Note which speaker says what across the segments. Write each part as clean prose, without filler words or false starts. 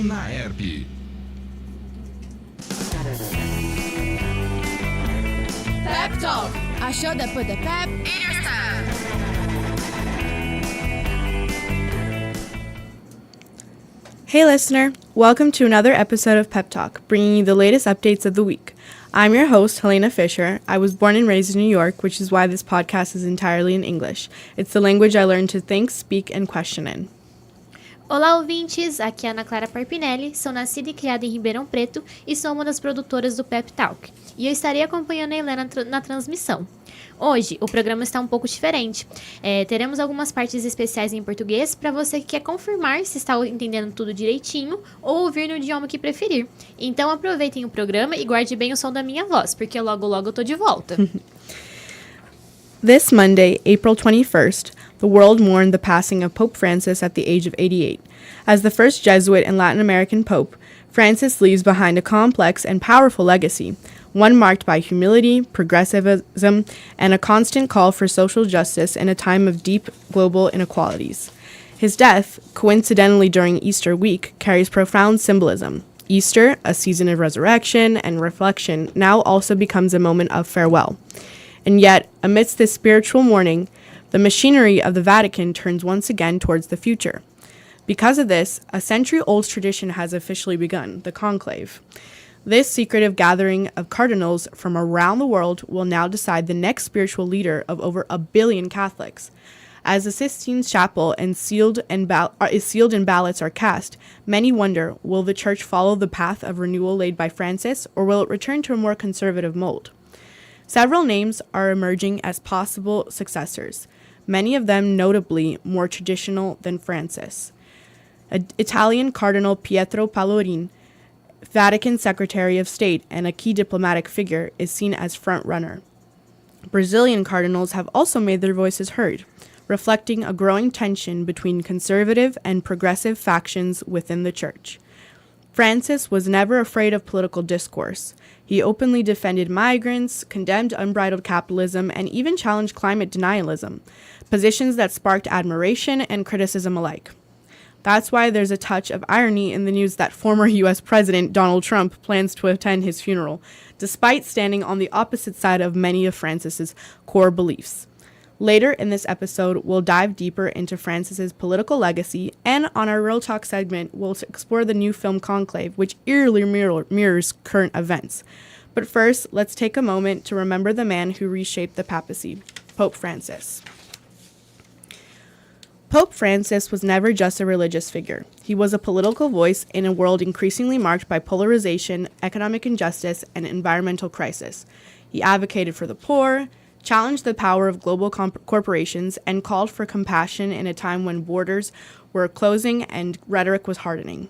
Speaker 1: na ERP.
Speaker 2: Pep Talk, a show that put the pep in your step.
Speaker 3: Hey listener, welcome to another episode of Pep Talk, bringing you the latest updates of the week. I'm your host, Helena Fisher. I was born and raised in New York, which is why this podcast is entirely in English. It's the language I learned to think, speak, and question in.
Speaker 4: Olá, ouvintes! Aqui é Ana Clara Parpinelli, sou nascida e criada em Ribeirão Preto e sou uma das produtoras do Pep Talk. E eu estarei acompanhando a Helena na transmissão. Hoje, o programa está um pouco diferente. Teremos algumas partes especiais em português para você que quer confirmar se está entendendo tudo direitinho ou ouvir no idioma que preferir. Então aproveitem o programa e guarde bem o som da minha voz, porque logo logo eu tô de volta.
Speaker 3: This Monday, April 21st, the world mourned the passing of Pope Francis at the age of 88. As the first Jesuit and Latin American pope, Francis leaves behind a complex and powerful legacy, one marked by humility, progressivism, and a constant call for social justice in a time of deep global inequalities. His death, coincidentally during Easter week, carries profound symbolism. Easter, a season of resurrection and reflection, now also becomes a moment of farewell. And yet, amidst this spiritual mourning, the machinery of the Vatican turns once again towards the future. Because of this, a century-old tradition has officially begun, the conclave. This secretive gathering of cardinals from around the world will now decide the next spiritual leader of over 1 billion Catholics. As the Sistine Chapel is sealed and ballots are cast, many wonder, will the Church follow the path of renewal laid by Francis, or will it return to a more conservative mold? Several names are emerging as possible successors, many of them notably more traditional than Francis. Italian Cardinal Pietro Parolin, Vatican Secretary of State and a key diplomatic figure, is seen as front-runner. Brazilian cardinals have also made their voices heard, reflecting a growing tension between conservative and progressive factions within the Church. Francis was never afraid of political discourse. He openly defended migrants, condemned unbridled capitalism, and even challenged climate denialism, positions that sparked admiration and criticism alike. That's why there's a touch of irony in the news that former U.S. President Donald Trump plans to attend his funeral, despite standing on the opposite side of many of Francis's core beliefs. Later in this episode, we'll dive deeper into Francis's political legacy, and on our Real Talk segment, we'll explore the new film Conclave, which eerily mirrors current events. But first, let's take a moment to remember the man who reshaped the papacy, Pope Francis. Pope Francis was never just a religious figure. He was a political voice in a world increasingly marked by polarization, economic injustice, and environmental crisis. He advocated for the poor, challenged the power of global corporations, and called for compassion in a time when borders were closing and rhetoric was hardening.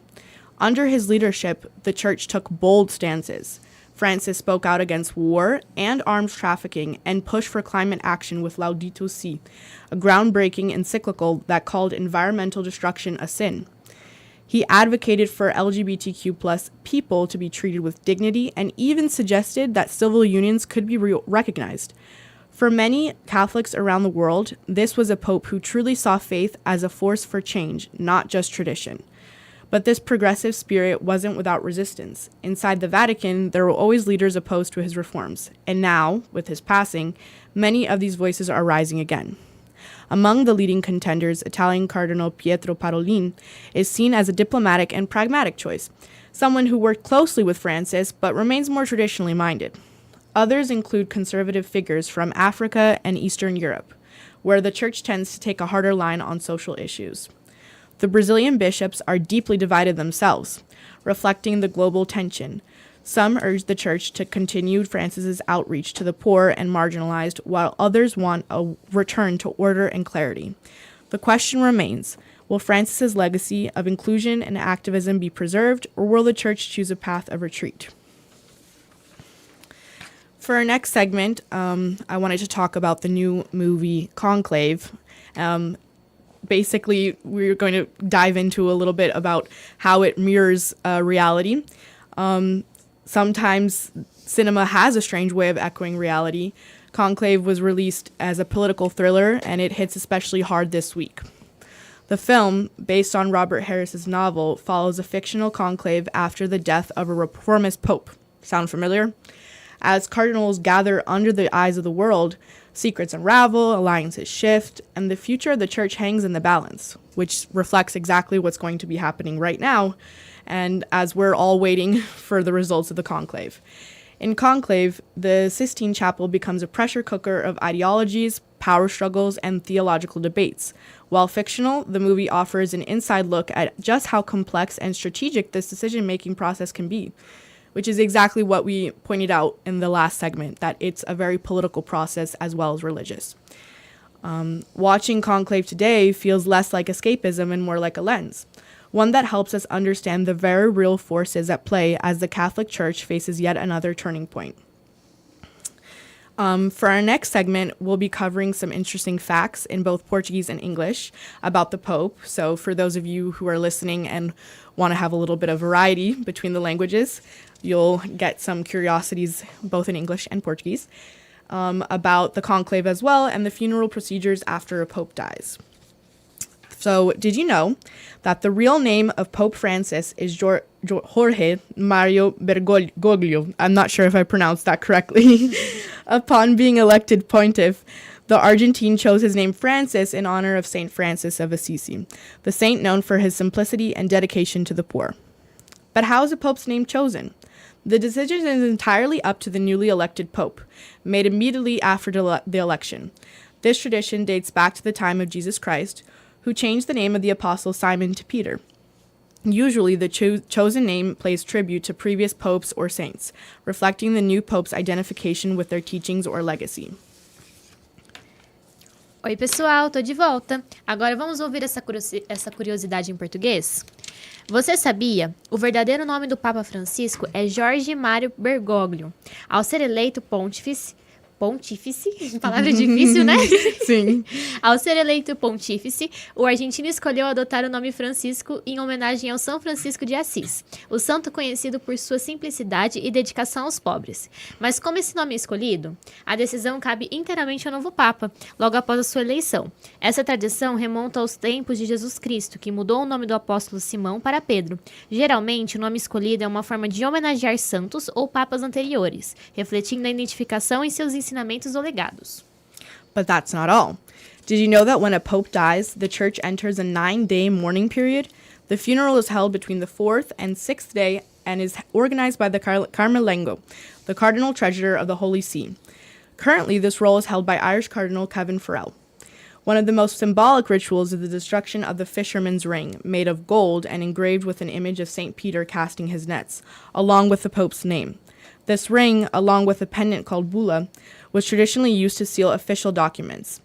Speaker 3: Under his leadership, the Church took bold stances. Francis spoke out against war and arms trafficking and pushed for climate action with Laudato Si, a groundbreaking encyclical that called environmental destruction a sin. He advocated for LGBTQ+ people to be treated with dignity and even suggested that civil unions could be recognized. For many Catholics around the world, this was a pope who truly saw faith as a force for change, not just tradition. But this progressive spirit wasn't without resistance. Inside the Vatican, there were always leaders opposed to his reforms. And now, with his passing, many of these voices are rising again. Among the leading contenders, Italian Cardinal Pietro Parolin is seen as a diplomatic and pragmatic choice, someone who worked closely with Francis but remains more traditionally minded. Others include conservative figures from Africa and Eastern Europe, where the Church tends to take a harder line on social issues. The Brazilian bishops are deeply divided themselves, reflecting the global tension. Some urge the Church to continue Francis's outreach to the poor and marginalized, while others want a return to order and clarity. The question remains, will Francis's legacy of inclusion and activism be preserved, or will the Church choose a path of retreat? For our next segment, I wanted to talk about the new movie Conclave. Basically, we're going to dive into a little bit about how it mirrors reality. Sometimes cinema has a strange way of echoing reality. Conclave was released as a political thriller, and it hits especially hard this week. The film, based on Robert Harris's novel, follows a fictional conclave after the death of a reformist pope. Sound familiar? As cardinals gather under the eyes of the world, secrets unravel, alliances shift, and the future of the church hangs in the balance, which reflects exactly what's going to be happening right now, and as we're all waiting for the results of the conclave. In Conclave, the Sistine Chapel becomes a pressure cooker of ideologies, power struggles, and theological debates. While fictional, the movie offers an inside look at just how complex and strategic this decision-making process can be, which is exactly what we pointed out in the last segment, that it's a very political process as well as religious. Watching Conclave today feels less like escapism and more like a lens, one that helps us understand the very real forces at play as the Catholic Church faces yet another turning point. For our next segment, we'll be covering some interesting facts in both Portuguese and English about the Pope. So for those of you who are listening and want to have a little bit of variety between the languages, you'll get some curiosities both in English and Portuguese about the conclave as well and the funeral procedures after a pope dies. So, did you know that the real name of Pope Francis is Jorge Mario Bergoglio? I'm not sure if I pronounced that correctly. Upon being elected pontiff, the Argentine chose his name Francis in honor of Saint Francis of Assisi, the saint known for his simplicity and dedication to the poor. But how is a pope's name chosen? The decision is entirely up to the newly elected pope, made immediately after the election. This tradition dates back to the time of Jesus Christ, who changed the name of the apostle Simon to Peter. Usually, the chosen name pays tribute to previous popes or saints, reflecting the new pope's identification with their teachings or legacy.
Speaker 4: Oi, pessoal, tô de volta. Agora vamos ouvir essa curiosidade em português? Você sabia? O verdadeiro nome do Papa Francisco é Jorge Mário Bergoglio. Ao ser eleito pontífice, palavra difícil, né?
Speaker 3: Sim.
Speaker 4: Ao ser eleito pontífice, o argentino escolheu adotar o nome Francisco em homenagem ao São Francisco de Assis, o santo conhecido por sua simplicidade e dedicação aos pobres. Mas como esse nome é escolhido? A decisão cabe inteiramente ao novo Papa, logo após a sua eleição. Essa tradição remonta aos tempos de Jesus Cristo, que mudou o nome do apóstolo Simão para Pedro. Geralmente, o nome escolhido é uma forma de homenagear santos ou papas anteriores, refletindo a identificação em seus ensinamentos ou legados.
Speaker 3: But that's not all. Did you know that when a pope dies, the church enters a 9-day mourning period? The funeral is held between the 4th and 6th day and is organized by the Carmelengo, the cardinal treasurer of the Holy See. Currently, this role is held by Irish Cardinal Kevin Farrell. One of the most symbolic rituals is the destruction of the fisherman's ring, made of gold and engraved with an image of St. Peter casting his nets, along with the pope's name. This ring, along with a pendant called bulla, was traditionally used to seal official documents.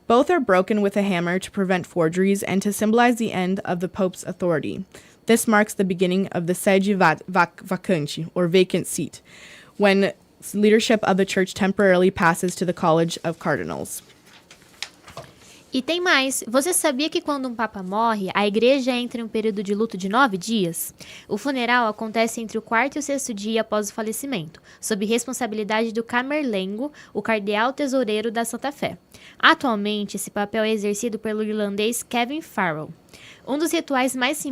Speaker 3: Both are broken with a hammer to prevent forgeries and to symbolize the end of the Pope's authority. This marks the beginning of the sede vacante, or vacant seat, when leadership of the church temporarily passes to the College of Cardinals.
Speaker 4: E tem mais, você sabia que quando um papa morre, a igreja entra em um período de luto de 9 dias? O funeral acontece entre o 4º e o 6º dia após o falecimento, sob responsabilidade do Camerlengo, o cardeal tesoureiro da Santa Fé. Atualmente, esse papel é exercido pelo irlandês Kevin Farrell. Um dos rituais mais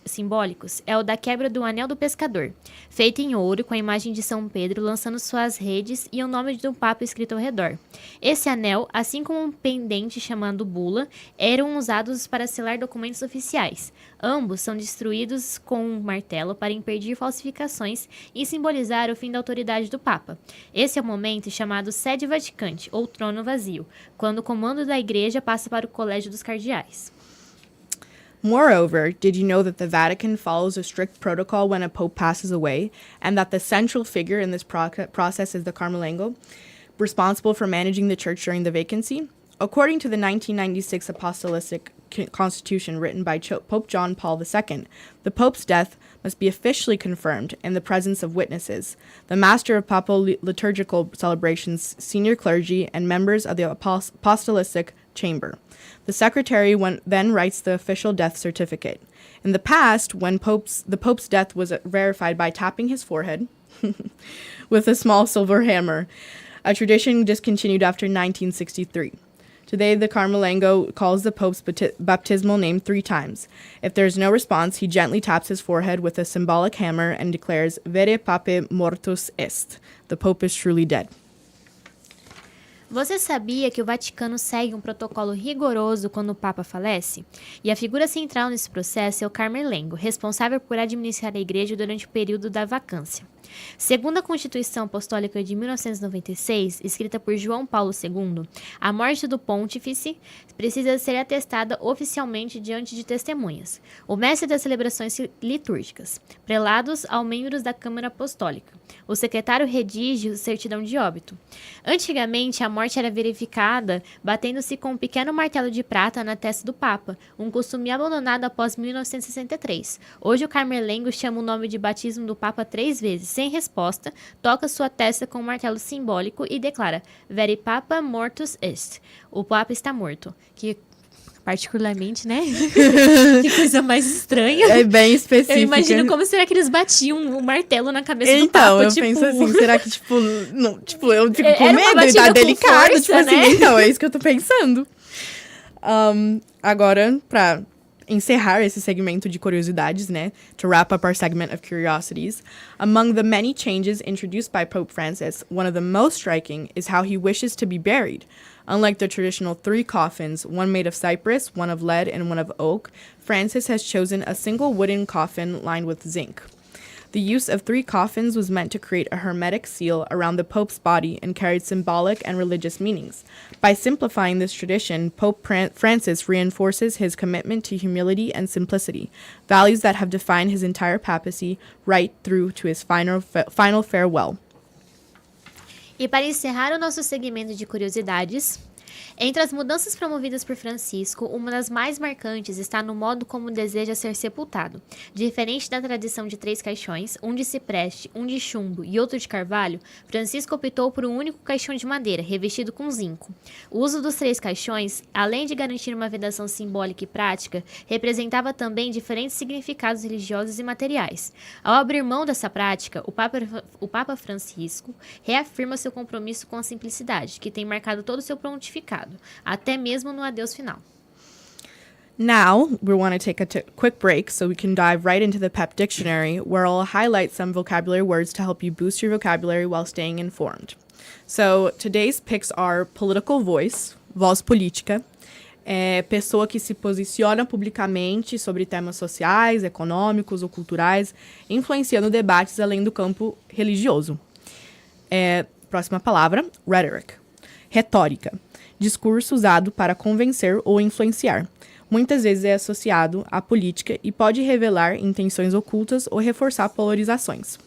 Speaker 4: simbólicos é o da quebra do anel do pescador, feito em ouro com a imagem de São Pedro lançando suas redes e o nome do Papa escrito ao redor. Esse anel, assim como um pendente chamado bula, eram usados para selar documentos oficiais. Ambos são destruídos com um martelo para impedir falsificações e simbolizar o fim da autoridade do Papa. Esse é o momento chamado sede vaticante, ou trono vazio, quando o comando da igreja passa para o colégio dos cardeais.
Speaker 3: Moreover, did you know that the Vatican follows a strict protocol when a pope passes away, and that the central figure in this process is the Carmelengo, responsible for managing the church during the vacancy? According to the 1996 Apostolic Constitution written by Pope John Paul II, the Pope's death must be officially confirmed in the presence of witnesses, the master of papal liturgical celebrations, senior clergy, and members of the apostolic chamber. The secretary then writes the official death certificate. In the past, when the Pope's death was verified by tapping his forehead with a small silver hammer, a tradition discontinued after 1963. Today, the Carmelengo calls the Pope's baptismal name 3 times. If there is no response, he gently taps his forehead with a symbolic hammer and declares, Vere pape mortus est. The Pope is truly dead.
Speaker 4: Você sabia que o Vaticano segue um protocolo rigoroso quando o Papa falece? E a figura central nesse processo é o Carmelengo, responsável por administrar a igreja durante o período da vacância. Segundo a Constituição Apostólica de 1996, escrita por João Paulo II, a morte do pontífice precisa ser atestada oficialmente diante de testemunhas, o mestre das celebrações litúrgicas, prelados ao membros da Câmara Apostólica. O secretário redige certidão de óbito. Antigamente, a morte era verificada batendo-se com um pequeno martelo de prata na testa do Papa, um costume abandonado após 1963. Hoje, o Carmelengo chama o nome de batismo do Papa 3 vezes. Sem resposta, toca sua testa com um martelo simbólico e declara Vere Papa Mortus Est. O Papa está morto. Que, particularmente, né? Que coisa mais estranha.
Speaker 3: É bem específico.
Speaker 4: Eu imagino como será que eles batiam o martelo na cabeça do Papa.
Speaker 3: Então, eu penso assim, será que, eu fico com medo e tá delicado, força, né? Assim, então, é isso que eu tô pensando. Agora, pra encerrar esse segmento de curiosidades, né? To wrap up our segment of curiosities, among the many changes introduced by Pope Francis, one of the most striking is how he wishes to be buried. Unlike the traditional 3 coffins, one made of cypress, one of lead, and one of oak, Francis has chosen a single wooden coffin lined with zinc. The use of 3 coffins was meant to create a hermetic seal around the Pope's body and carried symbolic and religious meanings. By simplifying this tradition, Pope Francis reinforces his commitment to humility and simplicity, values that have defined his entire papacy right through to his final farewell.
Speaker 4: E para encerrar o nosso segmento de curiosidades, entre as mudanças promovidas por Francisco, uma das mais marcantes está no modo como deseja ser sepultado. Diferente da tradição de 3 caixões, um de cipreste, um de chumbo e outro de carvalho, Francisco optou por um único caixão de madeira, revestido com zinco. O uso dos 3 caixões, além de garantir uma vedação simbólica e prática, representava também diferentes significados religiosos e materiais. Ao abrir mão dessa prática, o Papa Francisco reafirma seu compromisso com a simplicidade, que tem marcado todo o seu pontificado, até mesmo no adeus final.
Speaker 3: Now, we want to take a quick break so we can dive right into the PEP dictionary, where I'll highlight some vocabulary words to help you boost your vocabulary while staying informed. So, today's picks are political voice, voz política, pessoa que se posiciona publicamente sobre temas sociais, econômicos ou culturais, influenciando debates além do campo religioso. Próxima palavra, rhetoric, retórica. Discurso usado para convencer ou influenciar. Muitas vezes é associado à política e pode revelar intenções ocultas ou reforçar polarizações.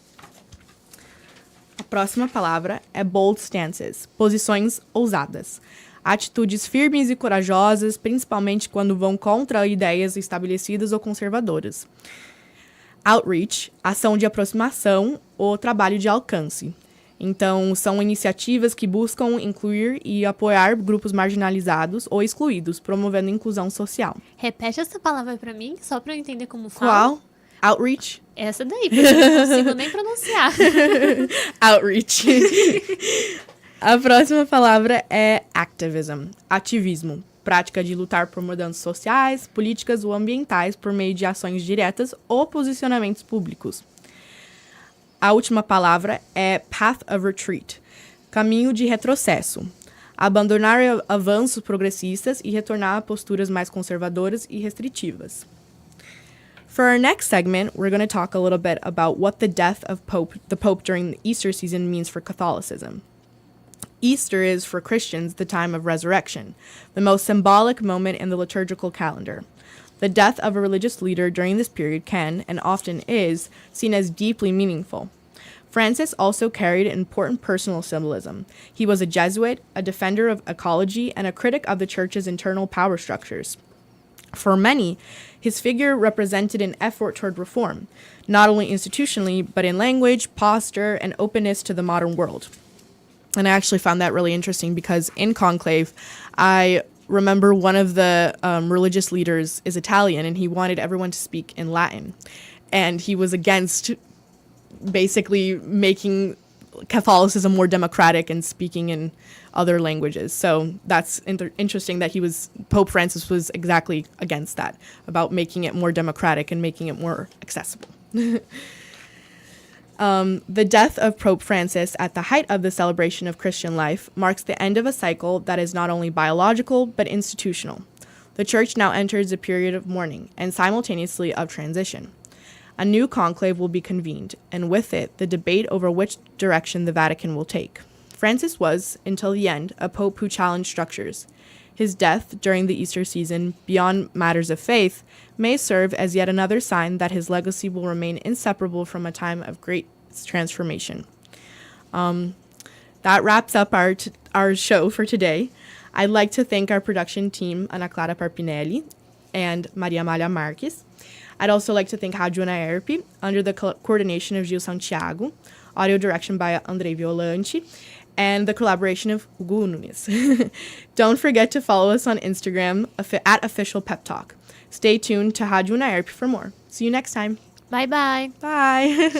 Speaker 3: A próxima palavra é bold stances, posições ousadas. Atitudes firmes e corajosas, principalmente quando vão contra ideias estabelecidas ou conservadoras. Outreach, ação de aproximação ou trabalho de alcance. Então, são iniciativas que buscam incluir e apoiar grupos marginalizados ou excluídos, promovendo inclusão social.
Speaker 4: Repete essa palavra pra mim, só pra eu entender como fala.
Speaker 3: Qual? Outreach?
Speaker 4: Essa daí, porque eu não consigo nem pronunciar.
Speaker 3: Outreach. A próxima palavra é activism, ativismo. Prática de lutar por mudanças sociais, políticas ou ambientais por meio de ações diretas ou posicionamentos públicos. A última palavra é path of retreat, caminho de retrocesso. Abandonar avanços progressistas e retornar a posturas mais conservadoras e restritivas. For our next segment, we're going to talk a little bit about what the death of the Pope during the Easter season means for Catholicism. Easter is, for Christians, the time of resurrection, the most symbolic moment in the liturgical calendar. The death of a religious leader during this period can, and often is, seen as deeply meaningful. Francis also carried important personal symbolism. He was a Jesuit, a defender of ecology, and a critic of the Church's internal power structures. For many, his figure represented an effort toward reform, not only institutionally, but in language, posture, and openness to the modern world. And I actually found that really interesting because in conclave, I remember one of the religious leaders is Italian, and he wanted everyone to speak in Latin. And he was against basically making Catholicism more democratic and speaking in other languages. So that's interesting that Pope Francis was exactly against that, about making it more democratic and making it more accessible. The death of Pope Francis at the height of the celebration of Christian life marks the end of a cycle that is not only biological but institutional. The Church now enters a period of mourning and simultaneously of transition. A new conclave will be convened, and with it, the debate over which direction the Vatican will take. Francis was, until the end, a pope who challenged structures. His death during the Easter season, beyond matters of faith, may serve as yet another sign that his legacy will remain inseparable from a time of great transformation. That wraps up our show for today. I'd like to thank our production team, Ana Clara Parpinelli and Maria Amália Marques. I'd also like to thank Rádio Unaerp, under the coordination of Gil Santiago, audio direction by Andrei Violante, and the collaboration of Hugo Nunes. Don't forget to follow us on Instagram at Official Pep Talk. Stay tuned to Rádio Unaerp for more. See you next time.
Speaker 4: Bye bye.
Speaker 3: Bye.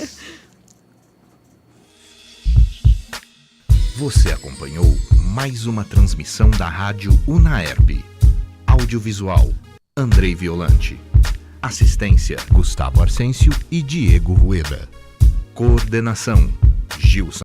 Speaker 1: Você acompanhou mais uma transmissão da Rádio Unaerp. Audiovisual, Andrei Violante. Assistência, Gustavo Arcêncio e Diego Rueda. Coordenação, Gil